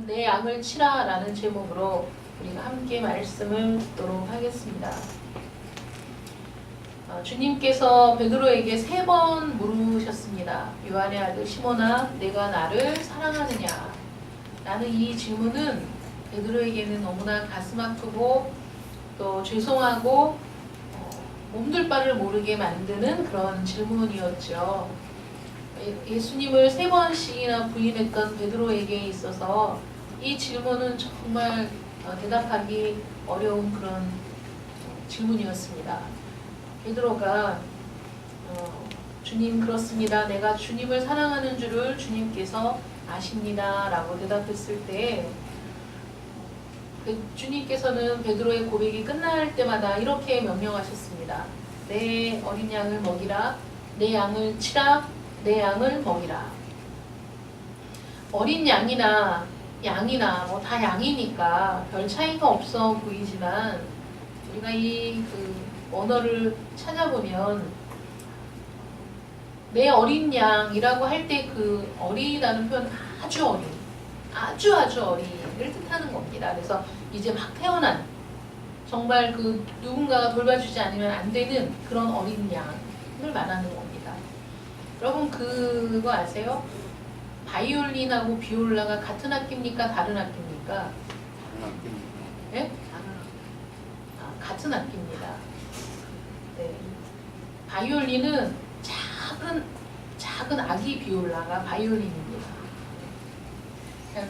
내 양을 치라 라는 제목으로 우리가 함께 말씀을 듣도록 하겠습니다. 주님께서 베드로에게 3번 물으셨습니다. 요한의 아들 시몬아, 내가 나를 사랑하느냐? 라는 이 질문은 베드로에게는 너무나 가슴 아프고 또 죄송하고 몸둘 바를 모르게 만드는 그런 질문이었죠. 예수님을 3번씩이나 부인했던 베드로에게 있어서 이 질문은 정말 대답하기 어려운 그런 질문이었습니다. 베드로가 주님 그렇습니다. 내가 주님을 사랑하는 줄을 주님께서 아십니다. 라고 대답했을 때 주님께서는 베드로의 고백이 끝날 때마다 이렇게 명령하셨습니다. 내 어린 양을 먹이라, 내 양을 치라, 내 양을 먹이라. 어린 양이나 뭐 다 양이니까 별 차이가 없어 보이지만 우리가 이 언어를 찾아보면 내 어린 양이라고 할 때 그 어리다는 표현 아주 어린, 아주 어린을 뜻하는 겁니다. 그래서 이제 막 태어난 정말 누군가가 돌봐주지 않으면 안 되는 그런 어린 양을 말하는 겁니다. 여러분 그거 아세요? 바이올린하고 비올라가 같은 악기입니까? 다른 악기입니까? 다른 악기입니다. 예? 같은 악기입니다. 네. 바이올린은 작은 아기 비올라가 바이올린입니다.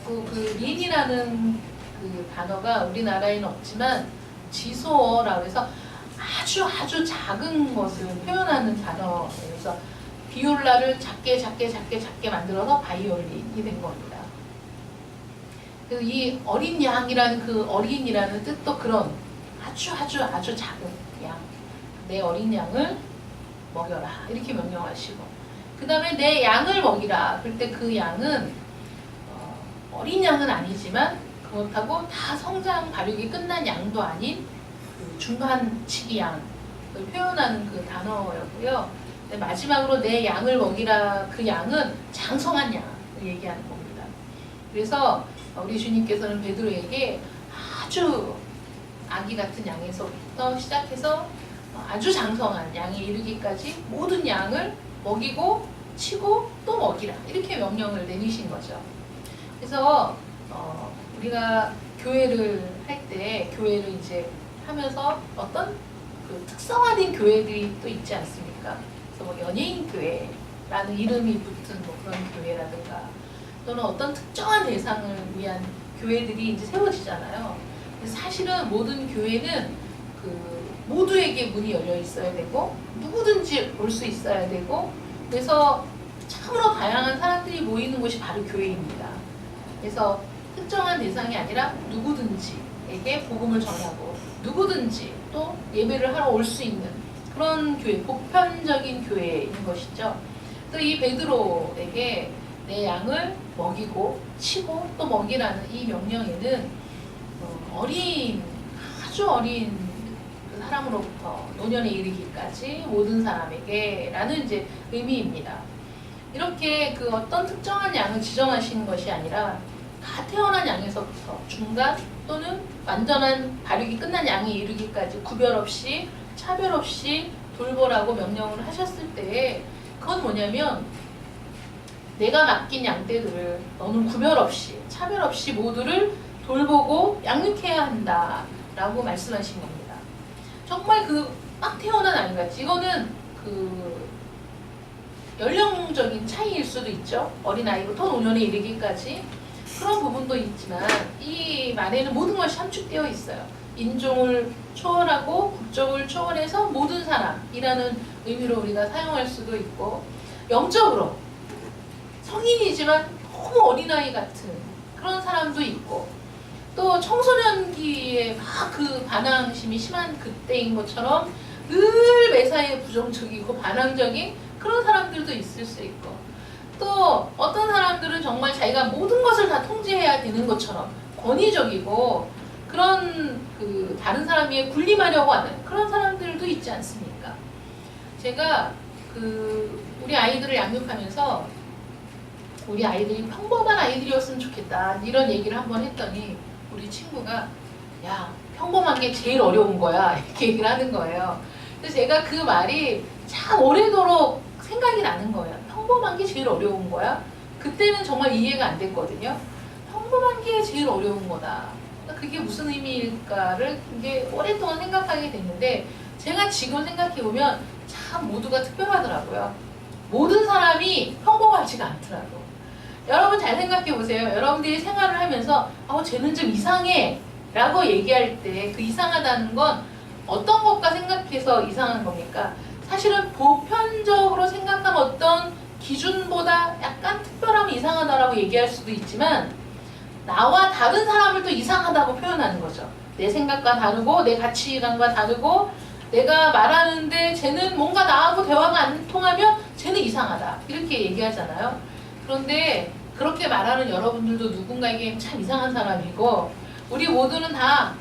그 린이라는 그 단어가 우리나라에는 없지만 지소어라고 해서 아주 작은 것을 표현하는 단어예요. 그래서 비올라를 작게 만들어서 바이올린이 된 겁니다. 그래서 이 어린 양이라는 그 어린이라는 뜻도 그런 아주 작은 양, 내 어린 양을 먹여라 이렇게 명령하시고, 그 다음에 내 양을 먹이라. 그럴 때 그 양은 어린 양은 아니지만 그렇다고 다 성장 발육이 끝난 양도 아닌 그 중간치기 양을 표현하는 그 단어였고요. 마지막으로 내 양을 먹이라, 그 양은 장성한 양을 얘기하는 겁니다. 그래서 우리 주님께서는 베드로에게 아주 아기 같은 양에서부터 시작해서 아주 장성한 양에 이르기까지 모든 양을 먹이고 치고 또 먹이라 이렇게 명령을 내리신 거죠. 그래서 우리가 교회를 할 때 교회를 이제 하면서 어떤 그 특성화된 교회들이 또 있지 않습니까? 그래서 뭐 연예인 교회라는 이름이 붙은 뭐 그런 교회라든가 또는 어떤 특정한 대상을 위한 교회들이 이제 세워지잖아요. 사실은 모든 교회는 모두에게 문이 열려 있어야 되고 누구든지 올 수 있어야 되고, 그래서 참으로 다양한 사람들이 모이는 곳이 바로 교회입니다. 그래서 특정한 대상이 아니라 누구든지에게 복음을 전하고 누구든지 또 예배를 하러 올 수 있는 그런 교회, 보편적인 교회인 것이죠. 또 이 베드로에게 내 양을 먹이고 치고 또 먹이라는 이 명령에는 아주 어린 사람으로부터 노년에 이르기까지 모든 사람에게 라는 이제 의미입니다. 이렇게 어떤 특정한 양을 지정하시는 것이 아니라 다 태어난 양에서부터 중간 또는 완전한 발육이 끝난 양에 이르기까지 구별 없이 차별 없이 돌보라고 명령을 하셨을 때, 그건 뭐냐면 내가 맡긴 양떼들을 너는 구별 없이 차별 없이 모두를 돌보고 양육해야 한다 라고 말씀하신 겁니다. 정말 막 태어난 아이같이, 이거는 연령적인 차이일 수도 있죠. 어린아이부터 노년에 이르기까지 그런 부분도 있지만 이 말에는 모든 것이 함축되어 있어요. 인종을 초월하고 국적을 초월해서 모든 사람이라는 의미로 우리가 사용할 수도 있고, 영적으로 성인이지만 너무 어린아이 같은 그런 사람도 있고, 또 청소년기에 막 반항심이 심한 그때인 것처럼 늘 매사에 부정적이고 반항적인 그런 사람들도 있을 수 있고, 또 어떤 사람들은 정말 자기가 모든 것을 다 통제해야 되는 것처럼 권위적이고 그런 다른 사람 위에 군림하려고 하는 그런 사람들도 있지 않습니까? 제가 우리 아이들을 양육하면서 우리 아이들이 평범한 아이들이었으면 좋겠다 이런 얘기를 한번 했더니 우리 친구가 야 평범한 게 제일 어려운 거야 이렇게 얘기를 하는 거예요. 그래서 제가 그 말이 참 오래도록 생각이 나는 거예요. 평범한 게 제일 어려운 거야? 그때는 정말 이해가 안 됐거든요. 평범한 게 제일 어려운 거다. 그게 무슨 의미일까를 이게 오랫동안 생각하게 됐는데 제가 지금 생각해보면 참 모두가 특별하더라고요. 모든 사람이 평범하지가 않더라고. 여러분 잘 생각해보세요. 여러분들이 생활을 하면서 쟤는 좀 이상해 라고 얘기할 때 그 이상하다는 건 어떤 것과 생각해서 이상한 겁니까? 사실은 보편적으로 생각한 어떤 기준보다 약간 특별하면 이상하다라고 얘기할 수도 있지만 나와 다른 사람을 또 이상하다고 표현하는 거죠. 내 생각과 다르고 내 가치관과 다르고 내가 말하는데 쟤는 뭔가 나하고 대화가 안 통하면 쟤는 이상하다 이렇게 얘기하잖아요. 그런데 그렇게 말하는 여러분들도 누군가에게 참 이상한 사람이고 우리 모두는 다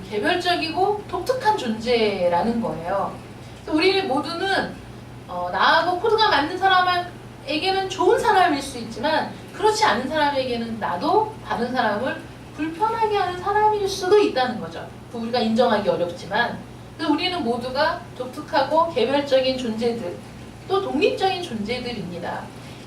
개별적이고 독특한 존재라는 거예요. 우리 모두는 나하고 코드가 맞는 사람에게는 좋은 사람일 수 있지만 그렇지 않은 사람에게는 나도 다른 사람을 불편하게 하는 사람일 수도 있다는 거죠. 우리가 인정하기 어렵지만 우리는 모두가 독특하고 개별적인 존재들 또 독립적인 존재들입니다.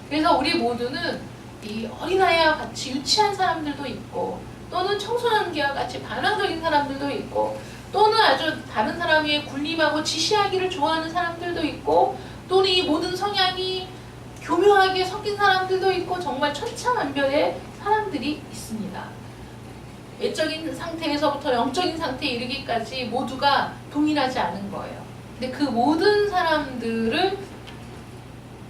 그래서 우리 모두는 이 어린아이와 같이 유치한 사람들도 있고 또는 청소년기와 같이 반항적인 사람들도 있고 또는 아주 다른 사람에 군림하고 지시하기를 좋아하는 사람들도 있고 또는 이 모든 성향이 교묘하게 섞인 사람들도 있고 정말 천차만별의 사람들이 있습니다. 외적인 상태에서부터 영적인 상태에 이르기까지 모두가 동일하지 않은 거예요. 근데 그 모든 사람들을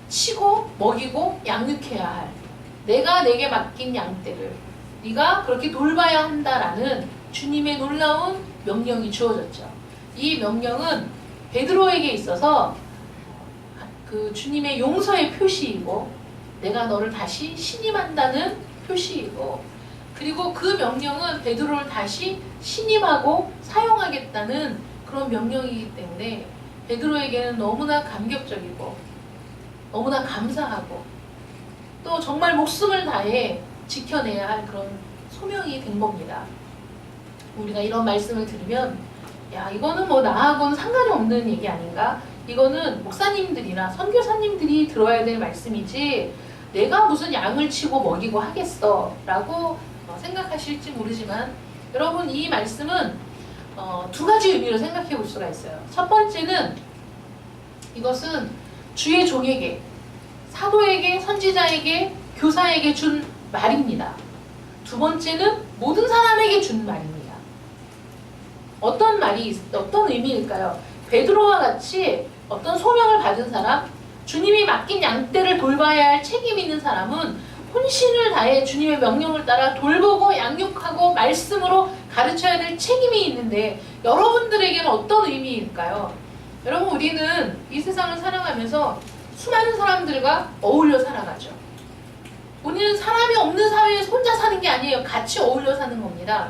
치고 먹이고 양육해야 할 내가 내게 맡긴 양떼를 네가 그렇게 돌봐야 한다라는 주님의 놀라운 명령이 주어졌죠. 이 명령은 베드로에게 있어서 그 주님의 용서의 표시이고 내가 너를 다시 신임한다는 표시이고 그리고 그 명령은 베드로를 다시 신임하고 사용하겠다는 그런 명령이기 때문에 베드로에게는 너무나 감격적이고 너무나 감사하고 또 정말 목숨을 다해 지켜내야 할 그런 소명이 된 겁니다. 우리가 이런 말씀을 들으면 야 이거는 뭐 나하고는 상관이 없는 얘기 아닌가? 이거는 목사님들이나 선교사님들이 들어야 될 말씀이지 내가 무슨 양을 치고 먹이고 하겠어 라고 생각하실지 모르지만 여러분 이 말씀은 두 가지 의미로 생각해 볼 수가 있어요. 첫 번째는 이것은 주의 종에게 사도에게 선지자에게 교사에게 준 말입니다. 두 번째는 모든 사람에게 준 말입니다. 어떤 의미일까요? 베드로와 같이 어떤 소명을 받은 사람, 주님이 맡긴 양떼를 돌봐야 할 책임 있는 사람은 혼신을 다해 주님의 명령을 따라 돌보고 양육하고 말씀으로 가르쳐야 될 책임이 있는데 여러분들에게는 어떤 의미일까요? 여러분 우리는 이 세상을 살아가면서 수많은 사람들과 어울려 살아가죠. 우리는 사람이 없는 사회에서 혼자 사는 게 아니에요. 같이 어울려 사는 겁니다.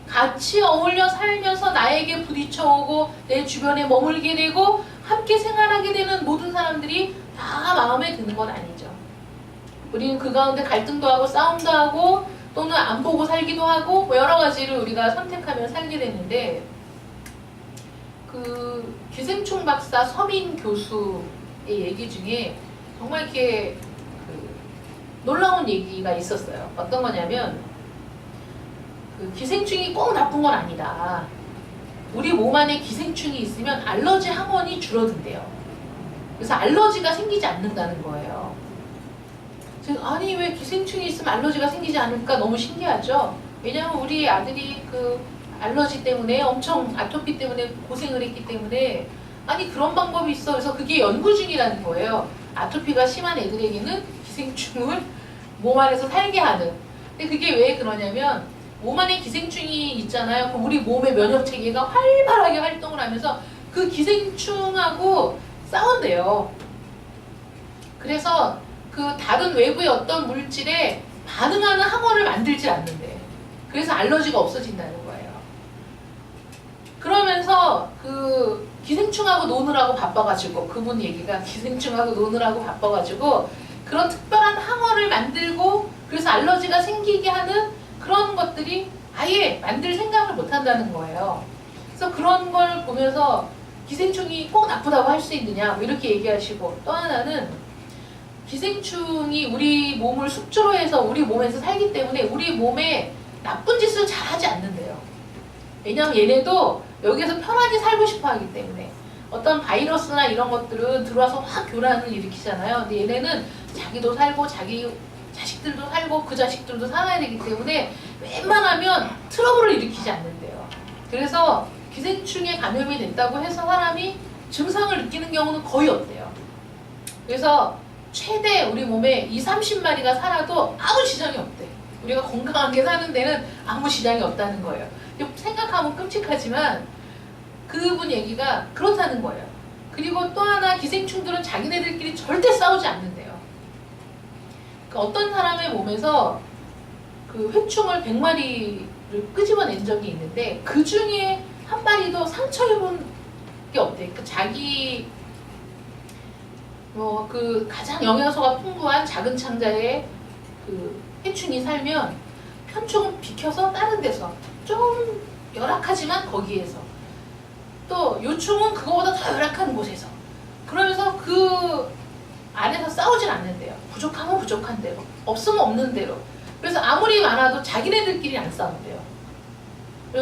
같이 어울려 살면서 나에게 부딪혀오고 내 주변에 머물게 되고 함께 생활하게 되는 모든 사람들이 다 마음에 드는 건 아니죠. 우리는 그 가운데 갈등도 하고 싸움도 하고 또는 안 보고 살기도 하고 뭐 여러 가지를 우리가 선택하며 살게 되는데 그 기생충 박사 서민 교수의 얘기 중에 정말 이렇게 놀라운 얘기가 있었어요. 어떤 거냐면 그 기생충이 꼭 나쁜 건 아니다. 우리 몸 안에 기생충이 있으면 알러지 항원이 줄어든대요. 그래서 알러지가 생기지 않는다는 거예요. 아니 왜 기생충이 있으면 알러지가 생기지 않을까 너무 신기하죠. 왜냐하면 우리 아들이 그 알러지 때문에 엄청 아토피 때문에 고생을 했기 때문에 아니 그런 방법이 있어. 그래서 그게 연구 중이라는 거예요. 아토피가 심한 애들에게는 기생충을 몸 안에서 살게 하는. 근데 그게 왜 그러냐면 몸 안에 기생충이 있잖아요. 그럼 우리 몸의 면역체계가 활발하게 활동을 하면서 그 기생충하고 싸운대요. 그래서 그 다른 외부의 어떤 물질에 반응하는 항원을 만들지 않는데 그래서 알러지가 없어진다는 거예요. 그러면서 기생충하고 노느라고 바빠가지고 그분 얘기가 기생충하고 노느라고 바빠가지고 그런 특별한 항어를 만들고 그래서 알러지가 생기게 하는 그런 것들이 아예 만들 생각을 못 한다는 거예요. 그래서 그런 걸 보면서 기생충이 꼭 나쁘다고 할 수 있느냐 뭐 이렇게 얘기하시고, 또 하나는 기생충이 우리 몸을 숙주로 해서 우리 몸에서 살기 때문에 우리 몸에 나쁜 짓을 잘 하지 않는데요. 왜냐면 얘네도 여기서 편하게 살고 싶어 하기 때문에 어떤 바이러스나 이런 것들은 들어와서 확 교란을 일으키잖아요. 근데 얘네는 자기도 살고 자기 자식들도 살고 그 자식들도 살아야 되기 때문에 웬만하면 트러블을 일으키지 않는데요. 그래서 기생충에 감염이 됐다고 해서 사람이 증상을 느끼는 경우는 거의 없대요. 그래서 최대 우리 몸에 20-30마리가 살아도 아무 지장이 없대. 우리가 건강하게 사는 데는 아무 지장이 없다는 거예요. 생각하면 끔찍하지만 그분 얘기가 그렇다는 거예요. 그리고 또 하나, 기생충들은 자기네들끼리 절대 싸우지 않는데요. 그러니까 어떤 사람의 몸에서 그 회충을 100마리를 끄집어낸 적이 있는데 그 중에 한 마리도 상처 입은 게 없대. 그 자기 그 가장 영양소가 풍부한 작은 창자에 그 해충이 살면 편충은 비켜서 다른 데서 좀 열악하지만 거기에서, 또 요충은 그거보다 더 열악한 곳에서, 그러면서 그 안에서 싸우질 않는데요. 부족하면 부족한 대로, 없으면 없는 대로. 그래서 아무리 많아도 자기네들끼리 안 싸운대요.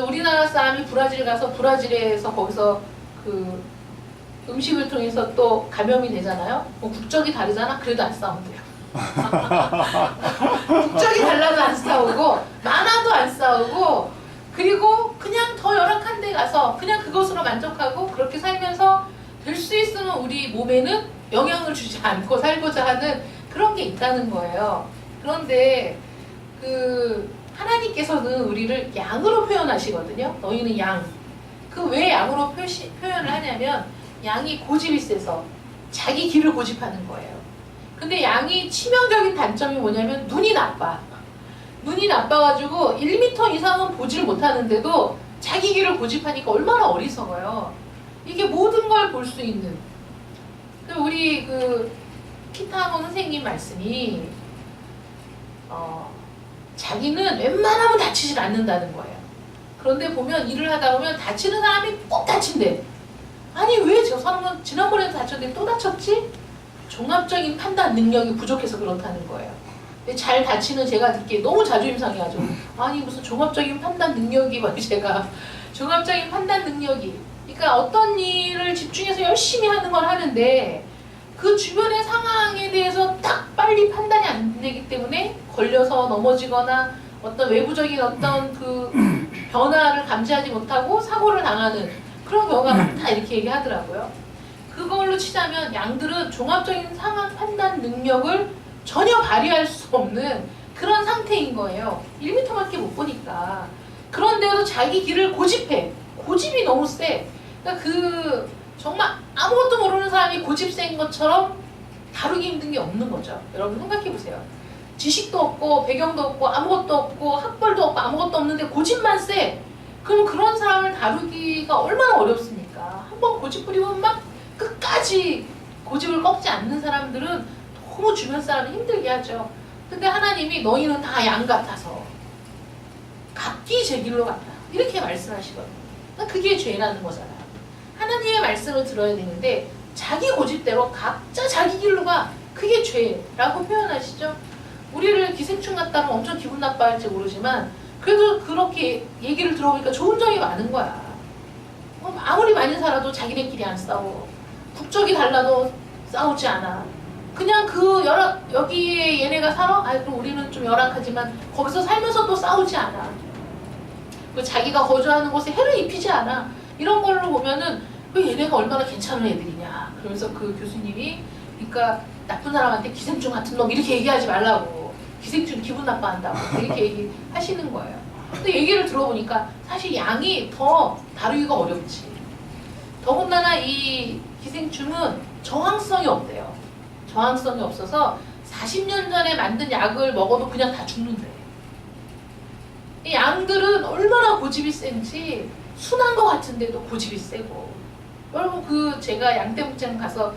우리나라 사람이 브라질 가서 브라질에서 거기서 그 음식을 통해서 또 감염이 되잖아요. 뭐 국적이 다르잖아. 그래도 안 싸운대요. 국적이 달라도 안 싸우고 많아도 안 싸우고, 그리고 그냥 더 열악한 데 가서 그냥 그것으로 만족하고 그렇게 살면서 될 수 있으면 우리 몸에는 영향을 주지 않고 살고자 하는 그런 게 있다는 거예요. 그런데 그 하나님께서는 우리를 양으로 표현하시거든요. 너희는 양. 그 왜 양으로 표현을 하냐면 양이 고집이 세서 자기 길을 고집하는 거예요. 근데 양이 치명적인 단점이 뭐냐면 눈이 나빠. 눈이 나빠가지고 1m 이상은 보지를 못하는데도 자기 길을 고집하니까 얼마나 어리석어요. 이게 모든 걸 볼 수 있는. 우리 그 키타모 선생님 말씀이 자기는 웬만하면 다치질 않는다는 거예요. 그런데 보면 일을 하다 보면 다치는 사람이 꼭 다친대. 아니 왜 저 사람은 지난번에도 다쳤는데 또 다쳤지? 종합적인 판단 능력이 부족해서 그렇다는 거예요. 근데 잘 다치는 제가 듣기에 너무 자존심 상해가지고, 아니 무슨 종합적인 판단 능력이 막 제가 종합적인 판단 능력이, 그러니까 어떤 일을 집중해서 열심히 하는 걸 하는데 그 주변의 상황에 대해서 딱 빨리 판단이 안 되기 때문에 걸려서 넘어지거나 어떤 외부적인 어떤 그 변화를 감지하지 못하고 사고를 당하는 그런 경우가 많다, 이렇게 얘기하더라고요. 그걸로 치자면 양들은 종합적인 상황 판단 능력을 전혀 발휘할 수 없는 그런 상태인 거예요. 1m밖에 못 보니까. 그런데도 자기 길을 고집해. 고집이 너무 세. 그러니까 그 정말 아무것도 모르는 사람이 고집 센 것처럼 다루기 힘든 게 없는 거죠. 여러분 생각해 보세요. 지식도 없고 배경도 없고 아무것도 없고 학벌도 없고 아무것도 없는데 고집만 세. 그럼 그런 사람을 다루기가 얼마나 어렵습니까? 한번 고집 부리면 막 끝까지 고집을 꺾지 않는 사람들은 너무 주변 사람을 힘들게 하죠. 근데 하나님이 너희는 다 양 같아서 각기 제 길로 간다, 이렇게 말씀하시거든요. 그게 죄라는 거잖아요. 하나님의 말씀을 들어야 되는데 자기 고집대로 각자 자기 길로 가, 그게 죄라고 표현하시죠. 우리를 기생충 같다면 엄청 기분 나빠할지 모르지만 그래도 그렇게 얘기를 들어보니까 좋은 점이 많은 거야. 아무리 많이 살아도 자기네끼리 안 싸워. 국적이 달라도 싸우지 않아. 그냥 그 여기에 얘네가 살아? 그럼 우리는 좀 열악하지만 거기서 살면서도 싸우지 않아. 자기가 거주하는 곳에 해를 입히지 않아. 이런 걸로 보면은 왜 얘네가 얼마나 괜찮은 애들이냐. 그러면서 그 교수님이, 그러니까 나쁜 사람한테 기생충 같은 놈 이렇게 얘기하지 말라고. 기생충 기분 나빠한다고 이렇게 얘기하시는 거예요. 근데 얘기를 들어보니까 사실 양이 더 다루기가 어렵지. 더군다나 이 기생충은 저항성이 없대요. 저항성이 없어서 40년 전에 만든 약을 먹어도 그냥 다 죽는데. 이 양들은 얼마나 고집이 센지 순한 것 같은데도 고집이 세고. 여러분 제가 양떼목장 가서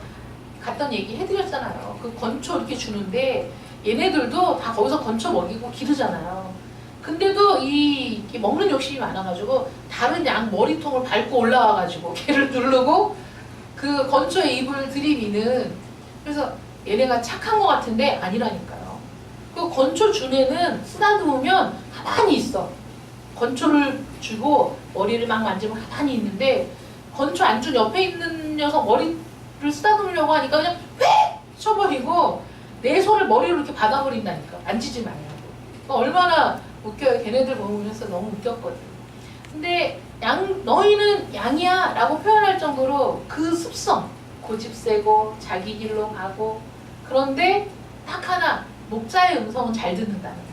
갔던 얘기 해드렸잖아요. 그 건초 이렇게 주는데 얘네들도 다 거기서 건초 먹이고 기르잖아요. 근데도 이렇게 먹는 욕심이 많아가지고 다른 양 머리통을 밟고 올라와가지고 걔를 누르고 그 건초에 입을 들이미는. 그래서 얘네가 착한 것 같은데 아니라니까요. 그 건초 준 애는 쓰다듬으면 가만히 있어. 건초를 주고 머리를 막 만지면 가만히 있는데 건초 안 준 옆에 있는 녀석 머리를 쓰다듬으려고 하니까 그냥 왜 쳐버리고 내 손을 머리로 이렇게 받아버린다니까. 만지지 말라고. 얼마나 웃겨요. 걔네들 보면서 너무 웃겼거든. 근데 너희는 양이야 라고 표현할 정도로 그 습성, 고집 세고 자기 길로 가고, 그런데 딱 하나, 목자의 음성은 잘 듣는다는 거예요.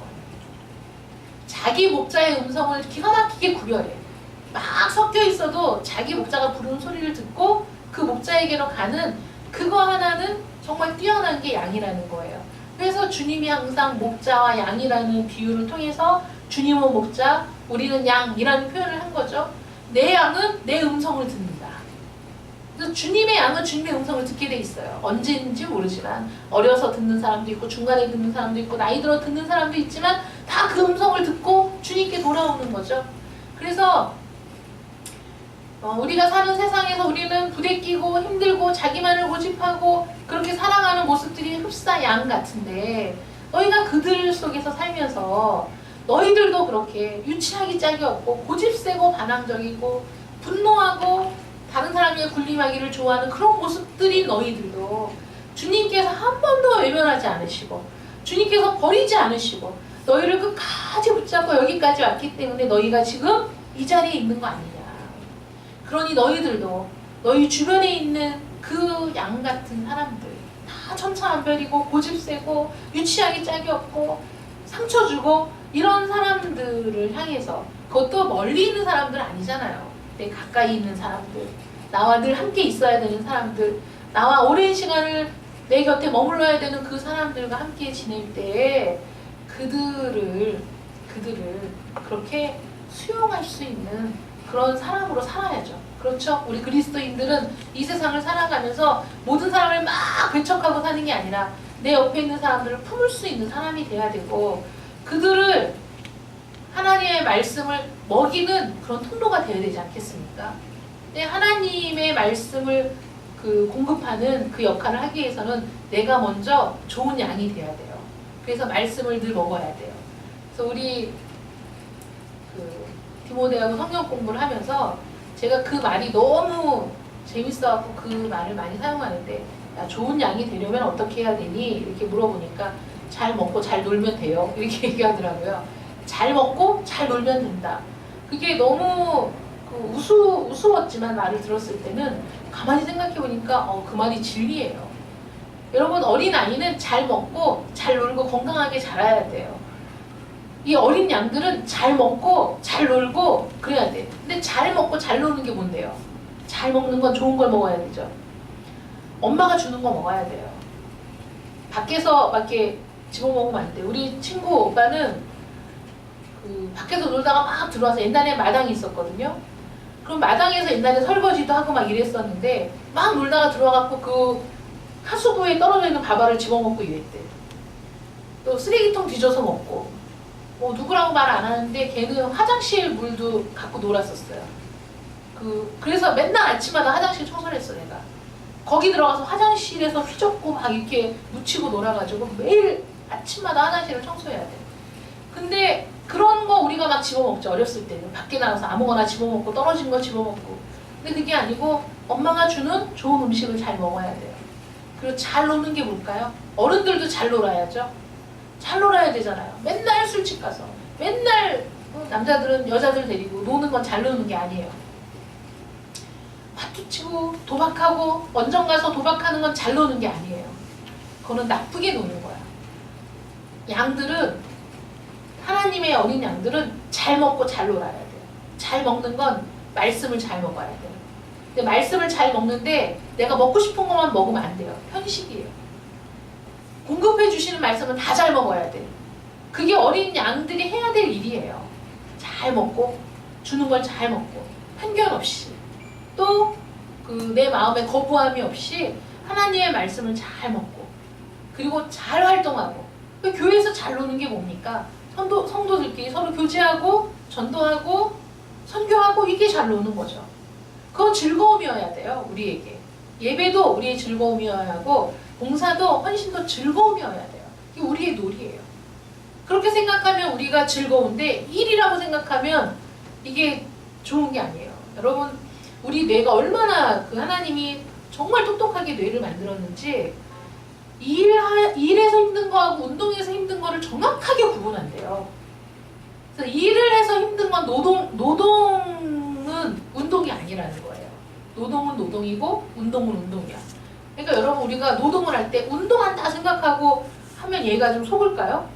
자기 목자의 음성을 기가 막히게 구별해. 막 섞여 있어도 자기 목자가 부르는 소리를 듣고 그 목자에게로 가는 그거 하나는 정말 뛰어난 게 양이라는 거예요. 그래서 주님이 항상 목자와 양이라는 비유를 통해서 주님은 목자, 우리는 양이라는 표현을 한 거죠. 내 양은 내 음성을 듣는다. 그래서 주님의 양은 주님의 음성을 듣게 돼 있어요. 언제인지 모르지만 어려서 듣는 사람도 있고 중간에 듣는 사람도 있고 나이 들어 듣는 사람도 있지만 다 그 음성을 듣고 주님께 돌아오는 거죠. 그래서 우리가 사는 세상에서 우리는 부대끼고 힘들고 자기만을 고집하고 그렇게 살아가는 모습들이 흡사 양 같은데, 너희가 그들 속에서 살면서 너희들도 그렇게 유치하기 짝이 없고 고집세고 반항적이고 분노하고 다른 사람에게 군림하기를 좋아하는 그런 모습들이 너희들도 주님께서 한 번도 외면하지 않으시고 주님께서 버리지 않으시고 너희를 끝까지 붙잡고 여기까지 왔기 때문에 너희가 지금 이 자리에 있는 거 아니냐. 그러니 너희들도 너희 주변에 있는 그 양 같은 사람들, 다 천차만별이고 고집세고 유치하기 짝이 없고 상처 주고 이런 사람들을 향해서, 그것도 멀리 있는 사람들 아니잖아요. 내 가까이 있는 사람들, 나와 늘 함께 있어야 되는 사람들, 나와 오랜 시간을 내 곁에 머물러야 되는 그 사람들과 함께 지낼 때 그들을 그렇게 수용할 수 있는 그런 사람으로 살아야죠. 그렇죠? 우리 그리스도인들은 이 세상을 살아가면서 모든 사람을 막 배척하고 사는 게 아니라 내 옆에 있는 사람들을 품을 수 있는 사람이 돼야 되고, 그들을 하나님의 말씀을 먹이는 그런 통로가 되어야 되지 않겠습니까? 근데 하나님의 말씀을 공급하는 그 역할을 하기 위해서는 내가 먼저 좋은 양이 돼야 돼요. 그래서 말씀을 늘 먹어야 돼요. 그래서 우리 디모데하고 성경 공부를 하면서 제가 그 말이 너무 재밌어갖고 그 말을 많이 사용하는데, 야, 좋은 양이 되려면 어떻게 해야 되니? 이렇게 물어보니까 잘 먹고 잘 놀면 돼요. 이렇게 얘기하더라고요. 잘 먹고 잘 놀면 된다. 그게 너무 우스웠지만 말을 들었을 때는 가만히 생각해보니까 그 말이 진리예요. 여러분, 어린아이는 잘 먹고 잘 놀고 건강하게 자라야 돼요. 이 어린 양들은 잘 먹고 잘 놀고 그래야 돼. 근데 잘 먹고 잘 노는 게 뭔데요? 잘 먹는 건 좋은 걸 먹어야 되죠. 엄마가 주는 거 먹어야 돼요. 밖에서 막 이렇게 집어먹으면 안 돼. 우리 친구 오빠는 밖에서 놀다가 막 들어와서, 옛날에 마당이 있었거든요. 그럼 마당에서 옛날에 설거지도 하고 막 이랬었는데 막 놀다가 들어와갖고 그 하수구에 떨어져 있는 밥알을 집어먹고 이랬대. 또 쓰레기통 뒤져서 먹고, 누구라고 말 안 하는데 걔는 화장실 물도 갖고 놀았었어요. 그래서 맨날 아침마다 화장실 청소를 했어, 내가. 거기 들어가서 화장실에서 휘젓고 막 이렇게 묻히고 놀아가지고 매일 아침마다 화장실을 청소해야 돼. 근데 그런 거 우리가 막 집어먹죠. 어렸을 때는 밖에 나가서 아무거나 집어먹고 떨어진 거 집어먹고. 근데 그게 아니고 엄마가 주는 좋은 음식을 잘 먹어야 돼요. 그리고 잘 노는 게 뭘까요? 어른들도 잘 놀아야죠. 잘 놀아야 되잖아요. 맨날 술집 가서 맨날 남자들은 여자들 데리고 노는 건 잘 노는 게 아니에요. 파투 치고 도박하고 원정 가서 도박하는 건 잘 노는 게 아니에요. 그거는 나쁘게 노는 거야. 양들은, 하나님의 어린 양들은 잘 먹고 잘 놀아야 돼요. 잘 먹는 건 말씀을 잘 먹어야 돼요. 근데 말씀을 잘 먹는데 내가 먹고 싶은 것만 먹으면 안 돼요. 편식이에요. 공급해 주시는 말씀은 다 잘 먹어야 돼. 그게 어린 양들이 해야 될 일이에요. 잘 먹고, 주는 걸 잘 먹고, 편견 없이, 또 내 마음에 거부함이 없이 하나님의 말씀을 잘 먹고, 그리고 잘 활동하고. 교회에서 잘 노는 게 뭡니까? 성도들끼리 서로 교제하고 전도하고 선교하고 이게 잘 노는 거죠. 그건 즐거움이어야 돼요. 우리에게. 예배도 우리의 즐거움이어야 하고 봉사도 헌신도 즐거움이어야 돼요. 이게 우리의 놀이예요. 그렇게 생각하면 우리가 즐거운데 일이라고 생각하면 이게 좋은 게 아니에요. 여러분 우리 뇌가 얼마나 그 하나님이 정말 똑똑하게 뇌를 만들었는지 일해서 힘든 거하고 운동해서 힘든 거를 정확하게 구분한대요. 그래서 일을 해서 힘든 건 노동은 운동이 아니라는 거예요. 노동은 노동이고 운동은 운동이야. 그러니까 여러분 우리가 노동을 할 때 운동한다 생각하고 하면 얘가 좀 속을까요?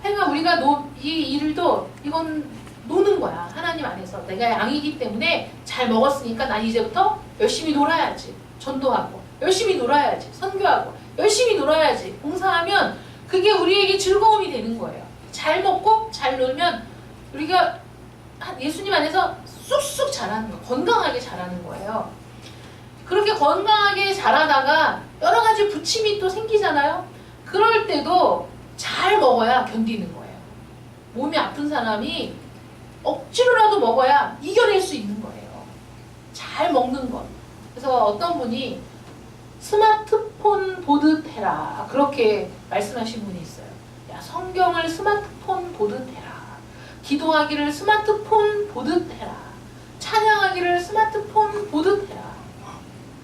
그러니까 우리가 이 일도 이건 노는 거야. 하나님 안에서 내가 양이기 때문에 잘 먹었으니까 난 이제부터 열심히 놀아야지. 전도하고 열심히 놀아야지. 선교하고 열심히 놀아야지. 봉사하면 그게 우리에게 즐거움이 되는 거예요. 잘 먹고 잘 놀면 우리가 예수님 안에서 쑥쑥 자라는 거예요. 건강하게 자라는 거예요. 그렇게 건강하게 자라다가 여러 가지 부침이 또 생기잖아요. 그럴 때도 잘 먹어야 견디는 거예요. 몸이 아픈 사람이 억지로라도 먹어야 이겨낼 수 있는 거예요. 잘 먹는 것. 그래서 어떤 분이 스마트폰 보듯 해라. 그렇게 말씀하신 분이 있어요. 야, 성경을 스마트폰 보듯 해라. 기도하기를 스마트폰 보듯 해라. 찬양하기를 스마트폰 보듯 해라.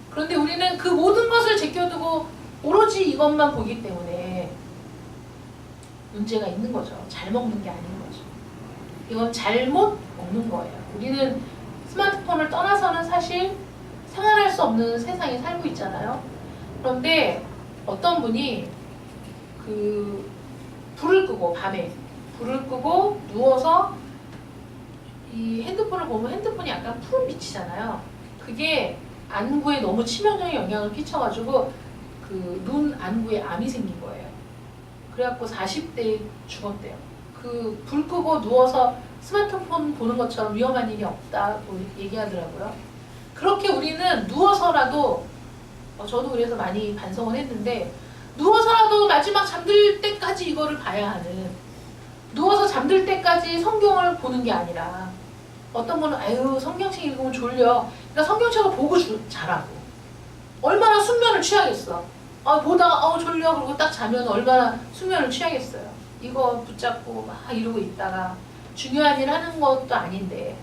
그런데 우리는 그 모든 것을 제껴두고 오로지 이것만 보기 때문에 문제가 있는 거죠. 잘 먹는 게 아닌 거죠. 이건 잘못 먹는 거예요. 우리는 스마트폰을 떠나서는 사실 생활할 수 없는 세상에 살고 있잖아요. 그런데 어떤 분이 그 불을 끄고 밤에 불을 끄고 누워서 이 핸드폰을 보면 핸드폰이 약간 푸른 빛이잖아요. 그게 안구에 너무 치명적인 영향을 끼쳐가지고 그 눈 안구에 암이 생긴 거예요. 그래갖고 40대에 죽었대요. 그 불 끄고 누워서 스마트폰 보는 것처럼 위험한 일이 없다고 얘기하더라고요. 그렇게 우리는 누워서라도 저도 그래서 많이 반성을 했는데 누워서라도 마지막 잠들 때까지 이거를 봐야 하는, 누워서 잠들 때까지 성경을 보는 게 아니라 어떤 분은 아유 성경책 읽으면 졸려. 그러니까 성경책을 보고 자라고. 얼마나 숙면을 취하겠어. 보다가 졸려 그러고 딱 자면 얼마나 숙면을 취하겠어요. 이거 붙잡고 막 이러고 있다가 중요한 일 하는 것도 아닌데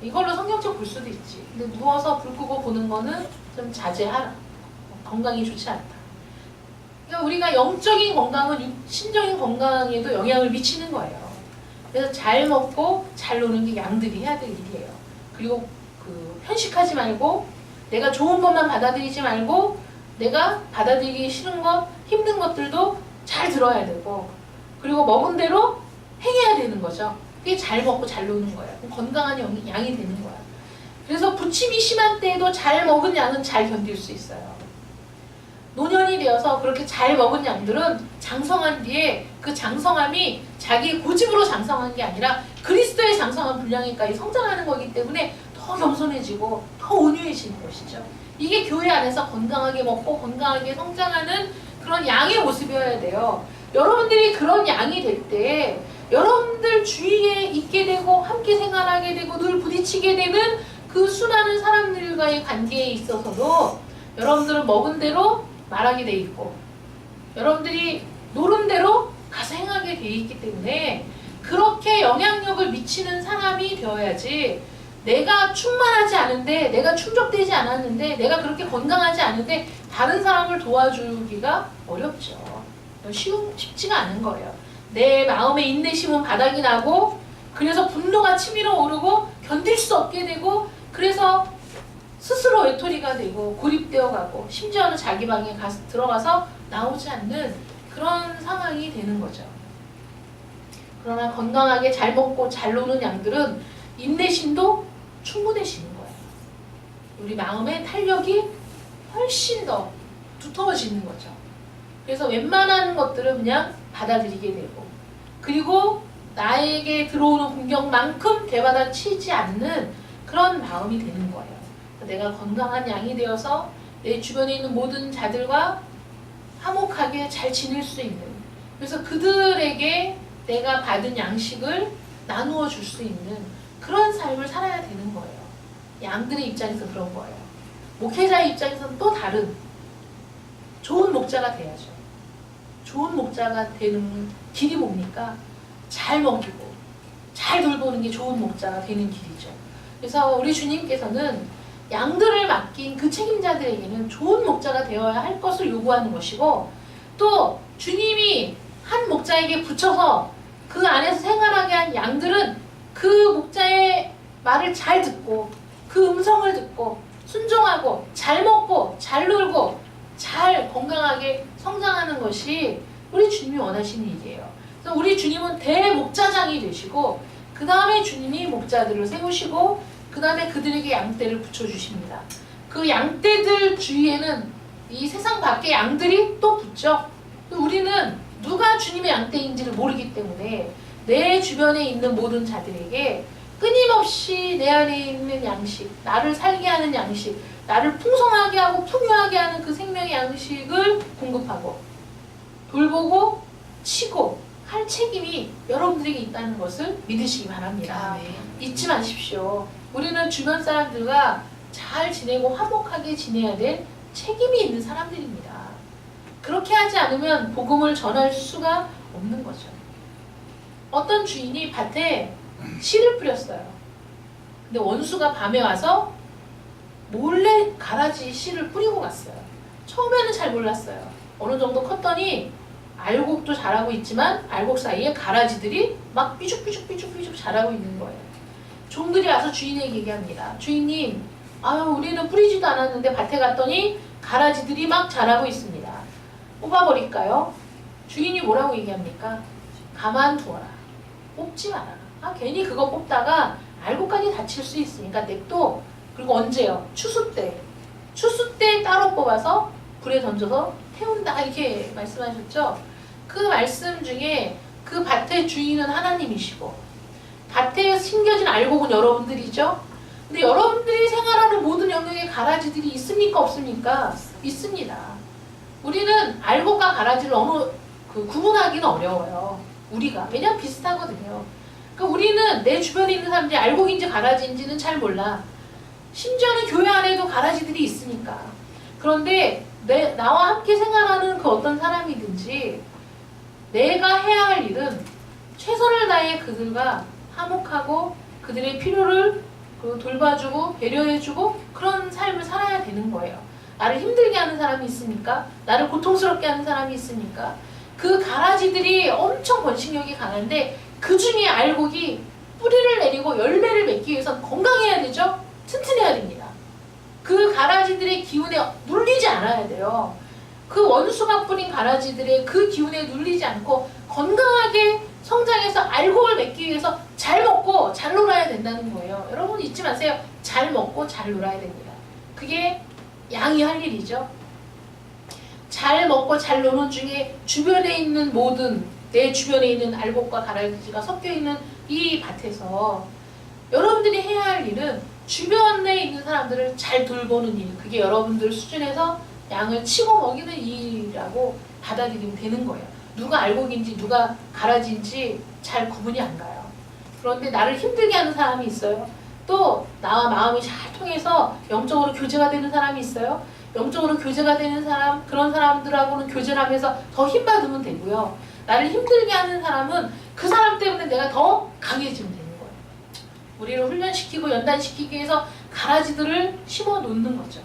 이걸로 성경책 볼 수도 있지. 근데 누워서 불 끄고 보는 거는 좀 자제하라. 건강이 좋지 않다. 그러니까 우리가 영적인 건강은 신적인 건강에도 영향을 미치는 거예요. 그래서 잘 먹고 잘 노는 게 양들이 해야 될 일이에요. 그리고 그 편식하지 말고 내가 좋은 것만 받아들이지 말고 내가 받아들이기 싫은 것, 힘든 것들도 잘 들어야 되고 그리고 먹은 대로 행해야 되는 거죠. 그게 잘 먹고 잘 노는 거예요. 건강한 양이 되는 거야. 그래서 부침이 심한 때에도 잘 먹은 양은 잘 견딜 수 있어요. 노년이 되어서 그렇게 잘 먹은 양들은 장성한 뒤에 그 장성함이 자기 고집으로 장성한 게 아니라 그리스도의 장성한 분량에까지 성장하는 거기 때문에 더 겸손해지고 더 온유해지는 것이죠. 이게 교회 안에서 건강하게 먹고 건강하게 성장하는 그런 양의 모습이어야 돼요. 여러분들이 그런 양이 될 때 여러분들 주위에 있게 되고 함께 생활하게 되고 늘 부딪히게 되는 그 수많은 사람들과의 관계에 있어서도 여러분들은 먹은 대로 말하게 돼 있고 여러분들이 노른 대로 가서 행하게 돼 있기 때문에 그렇게 영향력을 미치는 사람이 되어야지 내가 충만하지 않은데 내가 충족되지 않았는데 내가 그렇게 건강하지 않은데 다른 사람을 도와주기가 어렵죠. 쉽지가 않은 거예요. 내 마음의 인내심은 바닥이 나고 그래서 분노가 치밀어 오르고 견딜 수 없게 되고 그래서 스스로 외톨이가 되고 고립되어 가고 심지어는 자기 방에 들어가서 나오지 않는 그런 상황이 되는 거죠. 그러나 건강하게 잘 먹고 잘 노는 양들은 인내심도 충분해지는 거예요. 우리 마음의 탄력이 훨씬 더 두터워지는 거죠. 그래서 웬만한 것들은 그냥 받아들이게 되고 그리고 나에게 들어오는 공격만큼 되받아치지 않는 그런 마음이 되는 거예요. 내가 건강한 양이 되어서 내 주변에 있는 모든 자들과 화목하게 잘 지낼 수 있는, 그래서 그들에게 내가 받은 양식을 나누어 줄 수 있는 그런 삶을 살아야 되는 거예요. 양들의 입장에서 그런 거예요. 목회자의 입장에서는 또 다른, 좋은 목자가 돼야죠. 좋은 목자가 되는 길이 뭡니까? 잘 먹이고 잘 돌보는 게 좋은 목자가 되는 길이죠. 그래서 우리 주님께서는 양들을 맡긴 그 책임자들에게는 좋은 목자가 되어야 할 것을 요구하는 것이고, 또 주님이 한 목자에게 붙여서 그 안에서 생활하게 한 양들은 그 목자의 말을 잘 듣고 그 음성을 듣고 순종하고 잘 먹고 잘 놀고 잘 건강하게 성장하는 것이 우리 주님이 원하시는 일이에요. 그래서 우리 주님은 대목자장이 되시고, 그 다음에 주님이 목자들을 세우시고, 그 다음에 그들에게 양떼를 붙여주십니다. 그 양떼들 주위에는 이 세상 밖의 양들이 또 붙죠. 우리는 누가 주님의 양떼인지를 모르기 때문에 내 주변에 있는 모든 자들에게 끊임없이 내 안에 있는 양식, 나를 살게 하는 양식, 나를 풍성하게 하고 풍요하게 하는 그 생명의 양식을 공급하고 돌보고 치고 할 책임이 여러분들에게 있다는 것을 믿으시기 바랍니다. 잊지 마십시오. 우리는 주변 사람들과 잘 지내고 화목하게 지내야 될 책임이 있는 사람들입니다. 그렇게 하지 않으면 복음을 전할 수가 없는 거죠. 어떤 주인이 밭에 씨를 뿌렸어요. 근데 원수가 밤에 와서 몰래 가라지 씨를 뿌리고 갔어요. 처음에는 잘 몰랐어요. 어느 정도 컸더니 알곡도 자라고 있지만 알곡 사이에 가라지들이 막 삐죽삐죽 자라고 있는 거예요. 종들이 와서 주인에게 얘기합니다. 주인님, 우리는 뿌리지도 않았는데 밭에 갔더니 가라지들이 막 자라고 있습니다. 뽑아버릴까요? 주인이 뭐라고 얘기합니까? 가만두어라. 뽑지 마라. 괜히 그거 뽑다가 알곡까지 다칠 수 있으니까 냅둬. 그리고 언제요? 추수 때 따로 뽑아서 불에 던져서 태운다, 이렇게 말씀하셨죠? 그 말씀 중에 그 밭의 주인은 하나님이시고 밭에 심겨진 알곡은 여러분들이죠? 근데 여러분들이 생활하는 모든 영역에 가라지들이 있습니까? 없습니까? 있습니다. 우리는 알곡과 가라지를 구분하기는 어려워요. 우리가. 왜냐면 비슷하거든요. 그러니까 우리는 내 주변에 있는 사람들이 알곡인지 가라지인지는 잘 몰라. 심지어는 교회 안에도 가라지들이 있으니까. 그런데 나와 함께 생활하는 그 어떤 사람이든지 내가 해야 할 일은 최선을 다해 그들과 화목하고 그들의 필요를 돌봐주고 배려해주고 그런 삶을 살아야 되는 거예요. 나를 힘들게 하는 사람이 있습니까? 나를 고통스럽게 하는 사람이 있습니까? 그 가라지들이 엄청 번식력이 강한데 그 중에 알곡이 뿌리를 내리고 열매를 맺기 위해서는 건강해야 되죠? 튼튼해야 됩니다. 그 가라지들의 기운에 눌리지 않아야 돼요. 그 원수가 뿌린 가라지들의 그 기운에 눌리지 않고 건강하게 성장해서 알곡을 맺기 위해서 잘 먹고 잘 놀아야 된다는 거예요. 여러분 잊지 마세요. 잘 먹고 잘 놀아야 됩니다. 그게 양이 할 일이죠. 잘 먹고 잘 노는 중에 주변에 있는 내 주변에 있는 알곡과 가라지가 섞여 있는 이 밭에서 여러분들이 해야 할 일은 주변에 있는 사람들을 잘 돌보는 일, 그게 여러분들 수준에서 양을 치고 먹이는 일이라고 받아들이면 되는 거예요. 누가 알곡인지 누가 가라지인지 잘 구분이 안 가요. 그런데 나를 힘들게 하는 사람이 있어요. 또 나와 마음이 잘 통해서 영적으로 교제가 되는 사람이 있어요. 영적으로 교제가 되는 사람, 그런 사람들하고는 교제를 하면서 더 힘받으면 되고요. 나를 힘들게 하는 사람은 그 사람 때문에 내가 더 강해지면 되는 거예요. 우리를 훈련시키고 연단시키기 위해서 가라지들을 심어 놓는 거죠.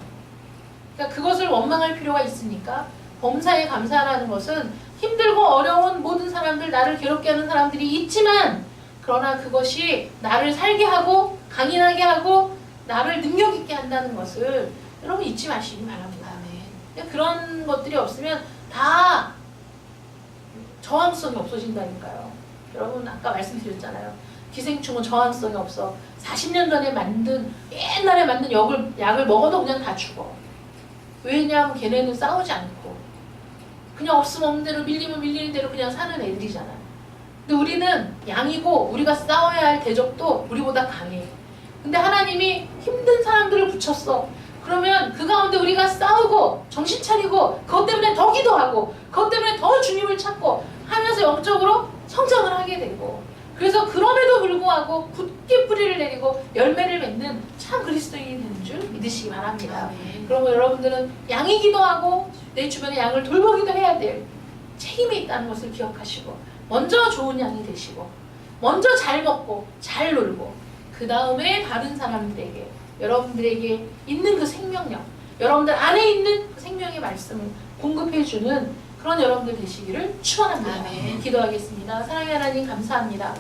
그러니까 그것을 원망할 필요가 있으니까 범사에 감사하라는 것은 힘들고 어려운 모든 사람들, 나를 괴롭게 하는 사람들이 있지만 그러나 그것이 나를 살게 하고 강인하게 하고 나를 능력 있게 한다는 것을 여러분 잊지 마시기 바랍니다. 그런 것들이 없으면 다 저항성이 없어진다니까요. 여러분 아까 말씀드렸잖아요. 기생충은 저항성이 없어. 40년 전에 옛날에 만든 약을 먹어도 그냥 다 죽어. 왜냐하면 걔네는 싸우지 않고 그냥 없으면 없는 대로 밀리면 밀리는 대로 그냥 사는 애들이잖아. 근데 우리는 양이고 우리가 싸워야 할 대적도 우리보다 강해. 근데 하나님이 힘든 사람들을 붙였어. 그러면 그 가운데 우리가 싸우고 정신 차리고 그것 때문에 더 기도하고 그것 때문에 더 주님을 찾고 하면서 영적으로 성장을 하게 되고, 그래서 그럼에도 불구하고 굳게 뿌리를 내리고 열매를 맺는 참 그리스도인이 되는 줄 믿으시기 바랍니다. 그러면 여러분들은 양이 기도하고 내 주변의 양을 돌보기도 해야 될 책임이 있다는 것을 기억하시고, 먼저 좋은 양이 되시고, 먼저 잘 먹고 잘 놀고, 그 다음에 다른 사람들에게, 여러분들에게 있는 그 생명력, 여러분들 안에 있는 그 생명의 말씀을 공급해주는 그런 여러분들 되시기를 축원합니다. 아멘. 기도하겠습니다. 사랑의 하나님, 감사합니다.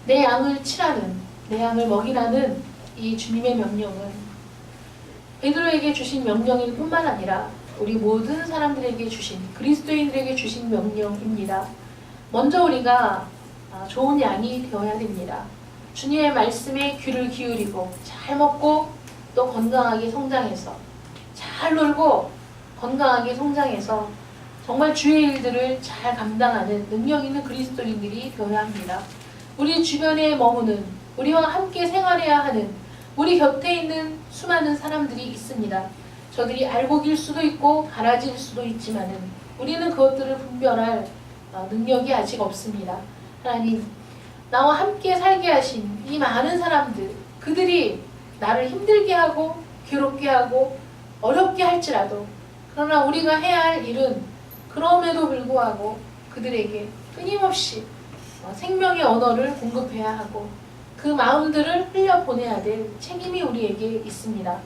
내 양을 치라는, 내 양을 먹이라는 이 주님의 명령은 베드로에게 주신 명령일 뿐만 아니라 우리 모든 사람들에게 주신, 그리스도인들에게 주신 명령입니다. 먼저 우리가 좋은 양이 되어야 됩니다. 주님의 말씀에 귀를 기울이고 잘 먹고 또 건강하게 성장해서, 잘 놀고 건강하게 성장해서 정말 주의 일들을 잘 감당하는 능력 있는 그리스도인들이 되어야 합니다. 우리 주변에 머무는, 우리와 함께 생활해야 하는 우리 곁에 있는 수많은 사람들이 있습니다. 저들이 알곡일 수도 있고 가라지일 수도 있지만은 우리는 그것들을 분별할 능력이 아직 없습니다. 하나님, 나와 함께 살게 하신 이 많은 사람들, 그들이 나를 힘들게 하고 괴롭게 하고 어렵게 할지라도, 그러나 우리가 해야 할 일은 그럼에도 불구하고 그들에게 끊임없이 생명의 언어를 공급해야 하고 그 마음들을 흘려보내야 될 책임이 우리에게 있습니다.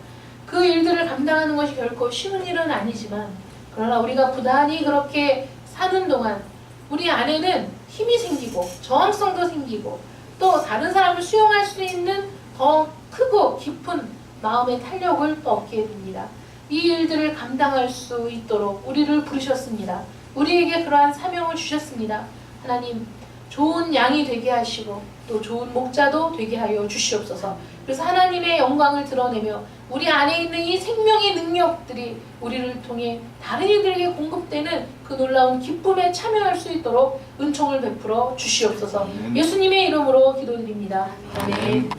그 일들을 감당하는 것이 결코 쉬운 일은 아니지만, 그러나 우리가 부단히 그렇게 사는 동안 우리 안에는 힘이 생기고 저항성도 생기고 또 다른 사람을 수용할 수 있는 더 크고 깊은 마음의 탄력을 또 얻게 됩니다. 이 일들을 감당할 수 있도록 우리를 부르셨습니다. 우리에게 그러한 사명을 주셨습니다. 하나님, 좋은 양이 되게 하시고 또 좋은 목자도 되게 하여 주시옵소서. 그래서 하나님의 영광을 드러내며 우리 안에 있는 이 생명의 능력들이 우리를 통해 다른 이들에게 공급되는 그 놀라운 기쁨에 참여할 수 있도록 은총을 베풀어 주시옵소서. 예수님의 이름으로 기도드립니다. 아멘.